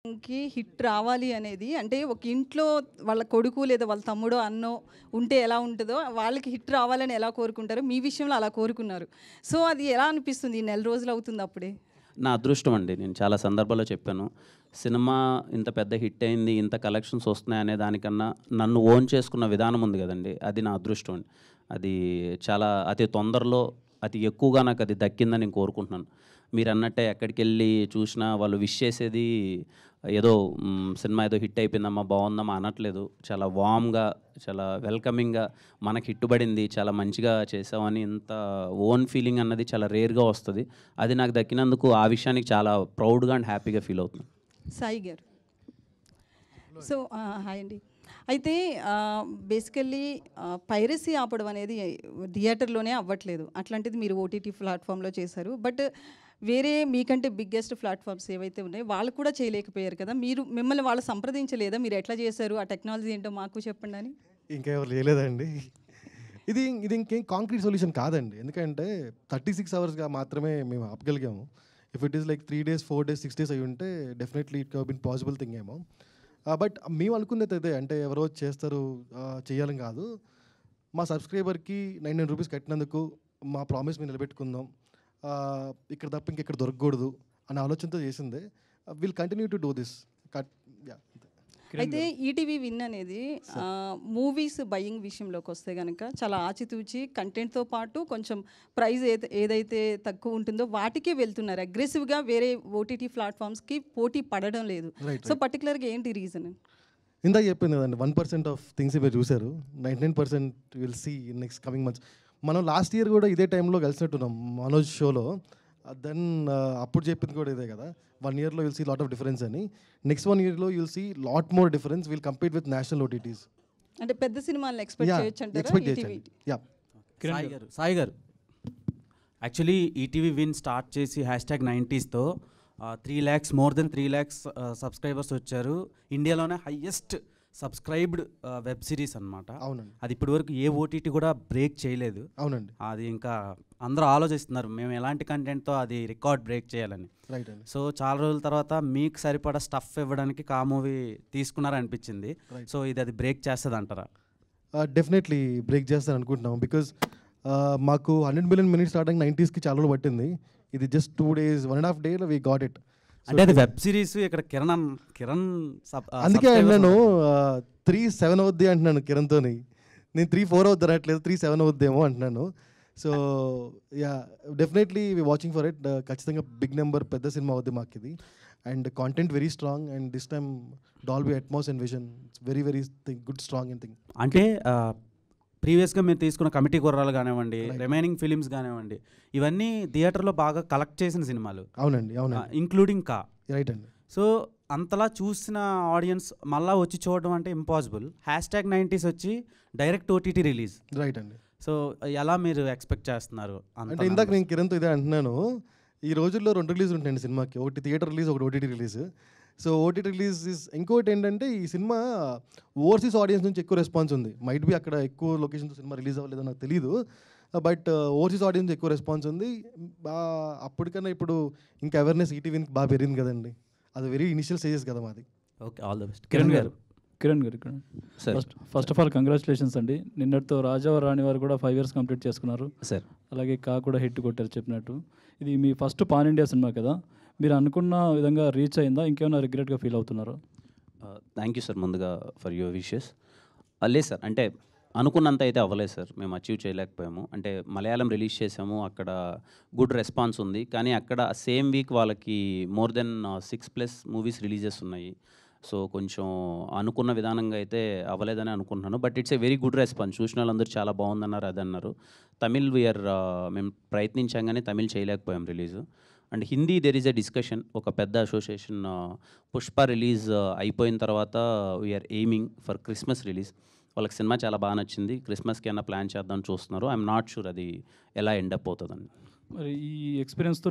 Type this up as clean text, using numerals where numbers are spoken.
కి హిట్ రావాలి అనేది అంటే ఒక ఇంట్లో వాళ్ళ కొడుకు లేదా వాళ్ళ తమ్ముడో, అన్నో ఉంటే ఎలా ఉంటదో వాళ్ళకి హిట్ రావాలని ఎలా కోరుకుంటారో మీ విషయంలో అలా కోరుకున్నారు. సో, అది ఎలా అనిపిస్తుంది? ఈ నెల రోజులు అవుతుంది అప్పుడే. నా అదృష్టం అండి. నేను చాలా సందర్భాల్లో చెప్పాను. సినిమా ఇంత పెద్ద హిట్ అయింది, ఇంత కలెక్షన్స్ వస్తున్నాయి అనే దానికన్నా నన్ను ఓన్ చేసుకున్న విధానం ఉంది గదండీ! అది నా అదృష్టం అండి. అది చాలా అతి తొందరలో అతి ఎక్కువగా నాకు అది దక్కిందని నేను కోరుకుంటున్నాను. మీరన్నట్టే ఎక్కడికెళ్ళి చూసినా వాళ్ళు విష్ చేసేది ఏదో సినిమా ఏదో హిట్ అయిపోయిందమ్మా, బావుందమ్మా అనట్లేదు. చాలా వార్మ్‌గా, చాలా వెల్కమింగ్‌గా మనకి హిట్ పడింది, చాలా మంచిగా చేసామని ఇంత ఓన్ ఫీలింగ్ అన్నది చాలా రేర్‌గా వస్తది. అది నాకు దక్కినందుకు ఆ విషయానికి చాలా ప్రౌడ్‌గా అండ్ హ్యాపీగా ఫీల్ అవుతున్నాను. సాయి గారు. సో, హాయ్ అండి. అయితే బేసికల్లీ పైరసీ ఆపడం అనేది థియేటర్‌లోనే అవ్వట్లేదు. అట్లాంటిది మీరు ఓటీటీ ప్లాట్‌ఫామ్‌లో చేశారు. బట్ వేరే మీకంటే బిగ్గెస్ట్ ప్లాట్‌ఫామ్స్ ఏవైతే ఉన్నాయో వాళ్ళు కూడా చేయలేకపోయారు కదా! మిమ్మల్ని వాళ్ళు సంప్రదించలేదా? మీరు ఎట్లా చేశారు? ఆ టెక్నాలజీ ఏంటో మాకు చెప్పండని? ఇంకా ఎవరు చేయలేదండి. ఇది ఇంకేం కాంక్రీట్ సొల్యూషన్ కాదండి. ఎందుకంటే 36 అవర్స్‌గా మాత్రమే మేము ఆపగలిగాము. If it is like 3 days, 4 days, 6 days అయ్యుంటే definitely it have been possible thing ఏమో. బట్ మేము అనుకున్నది అదే. అంటే ఎవరో చేస్తారు చేయాలని కాదు. మా సబ్స్క్రైబర్‌కి 99 రూపీస్ కట్టినందుకు మా ప్రామిస్ మేము నిలబెట్టుకుందాం. ఇక్కడ తప్ప ఇంకెక్కడ దొరకకూడదు అనే ఆలోచనతో చేసిందే. Will continue to do this. Cut yeah! అయితే ఈటీవీ విన్ అనేది మూవీస్ బయింగ్ విషయంలోకి వస్తే కనుక చాలా ఆచితూచి కంటెంట్తో పాటు కొంచెం ప్రైస్ ఏదైతే తక్కువ ఉంటుందో వాటికే వెళ్తున్నారు. అగ్రెసివ్గా వేరే ఓటీటీ ప్లాట్ఫామ్స్కి పోటీ పడడం లేదు. సో పర్టికులర్గా ఏంటి రీజన్? ఇందాక చెప్పింది కదండి, 1% ఆఫ్ థింగ్స్ మీరు చూశారు. 99% will see in next coming months. మనం లాస్ట్ ఇయర్ కూడా ఇదే టైంలో కలిసినట్టున్నాం మనోజ్ షోలో. దెన్ అప్పుడు చెప్పింది కూడా ఇదే కదా, 1 ఇయర్లో will see lot of difference అని. నెక్స్ట్ 1 ఇయర్లో will see lot more difference. Will compete with national OTTs. అంటే పెద్ద సినిమాలను ఎక్స్పెక్ట్ చేయొచ్చు అంటారా? ఎక్స్పెక్ట్ చేయొచ్చు. యా, సాయి గారు యాక్చువల్లీ ఈటీవీ విన్ స్టార్ట్ చేసి #90sతో 3 lakhs more than 3 lakhs subscribers వచ్చారు. ఇండియాలోనే హైయెస్ట్ సబ్స్క్రైబ్డ్ వెబ్ సిరీస్ అనమాట. అవునండి, అది ఇప్పటి వరకు ఏ ఓటీటీ కూడా బ్రేక్ చేయలేదు. అవునండి, అది ఇంకా అందరూ ఆలోచిస్తున్నారు మేము ఎలాంటి కంటెంట్తో అది రికార్డ్ బ్రేక్ చేయాలని. రైట్ అండి. సో చాలా రోజుల తర్వాత మీకు సరిపడా స్టఫ్ ఇవ్వడానికి కా మూవీ తీసుకున్నారనిపించింది. సో ఇది అది బ్రేక్ చేస్తుంది అంటారా? డెఫినెట్లీ బ్రేక్ చేస్తాను అనుకుంటున్నాం. బికాజ్ మాకు 100 million minutes స్టార్టింగ్ 90sకి చాలా రోజులు పట్టింది. ఇది just 2 days, 1.5 days we got it. అంటే అది వెబ్ సిరీస్. ఇక్కడ కిరణ్ అందుకే నేను 3-7 అవుద్ది అంటున్నాను కిరణ్తోని. నేను 3-4 అవుద్ది అనట్లేదు, 3-7 అవుద్దేమో అంటున్నాను. So yeah, definitely we watching for it. ఖచ్చితంగా బిగ్ నెంబర్, పెద్ద సినిమా అవుద్ది మాకు ఇది. And content very strong. And this time Dolby Atmos and vision, it's very very good strong and thing. అంటే ప్రీవియస్గా మీరు తీసుకున్న కమిటీ కుర్రాలు కానివ్వండి, రిమైనింగ్ ఫిలిమ్స్ కానివ్వండి, ఇవన్నీ థియేటర్లో బాగా కలెక్ట్ చేసిన సినిమాలు. అవునండి, అవునండి, ఇంక్లూడింగ్ కా. రైట్ అండి. సో అంతలా చూసిన ఆడియన్స్ మళ్ళీ వచ్చి చూడడం అంటే ఇంపాసిబుల్. #90s వచ్చి డైరెక్ట్ ఓటీటీ రిలీజ్. రైట్ అండి. సో ఎలా మీరు ఎక్స్పెక్ట్ చేస్తున్నారు? అంటే ఇందాక నేను కిరణ్తో ఇదే అంటున్నాను. ఈ రోజుల్లో 2 రిలీజ్ ఉంటాయండి సినిమాకి. ఒకటి థియేటర్ రిలీజ్, ఒకటి OTT release. So OTT release ఇంకోటి ఏంటంటే, ఈ సినిమా ఓవర్సీస్ ఆడియన్స్ నుంచి ఎక్కువ రెస్పాన్స్ ఉంది. మైట్ బి అక్కడ ఎక్కువ లొకేషన్తో సినిమా రిలీజ్ అవ్వలేదో నాకు తెలియదు. బట్ ఓవర్సీస్ ఆడియన్స్ ఎక్కువ రెస్పాన్స్ ఉంది. అప్పటికన్నా ఇప్పుడు ఇంకా అవేర్నెస్ ఈటీవీకి బాగా పెరిగింది కదండి. అది వెరీ ఇనిషియల్ స్టేజెస్ కదా మాది. Okay, all the best. Kiran గారు ఇక్కడ sir, first of all congratulations అండి. నిన్నటితో రాజావారు రాణి వారు కూడా 5 years కంప్లీట్ చేసుకున్నారు. సార్, అలాగే కా కూడా హిట్ కొట్టారు చెప్పినట్టు. ఇది మీ ఫస్ట్ పాన్ ఇండియా సినిమా కదా, మీరు అనుకున్న విధంగా రీచ్ అయిందా? ఇంకేమైనా రిగ్రెట్గా ఫీల్ అవుతున్నారా? థ్యాంక్ యూ సార్ ముందుగా ఫర్ యువర్ విషెస్. లేదు సార్, అంటే అనుకున్నంత అయితే అవ్వలేదు సార్. మేము అచీవ్ చేయలేకపోయాము. అంటే మలయాళం రిలీజ్ చేసాము, అక్కడ గుడ్ రెస్పాన్స్ ఉంది. కానీ అక్కడ సేమ్ వీక్ వాళ్ళకి మోర్ దెన్ 6+ మూవీస్ రిలీజెస్ ఉన్నాయి. సో కొంచెం అనుకున్న విధానంగా అయితే అవ్వలేదని అనుకుంటున్నాను. But it's a very good response. చూసిన వాళ్ళందరూ చాలా బాగుందన్నారు, అదన్నారు. తమిళ్ మేము ప్రయత్నించాం కానీ తమిళ్ చేయలేకపోయాం release. And Hindi there is a discussion. ఒక పెద్ద అసోసియేషన్ పుష్ప రిలీజ్ అయిపోయిన తర్వాత we're aiming for Christmas release. వాళ్ళకి సినిమా చాలా బాగా నచ్చింది. క్రిస్మస్కి ఏమైనా ప్లాన్ చేద్దామని చూస్తున్నారు. ఐఎమ్ నాట్ షూర్ అది ఎలా ఎండప్ అవుతుందని. మరి ఈ ఎక్స్పీరియన్స్తో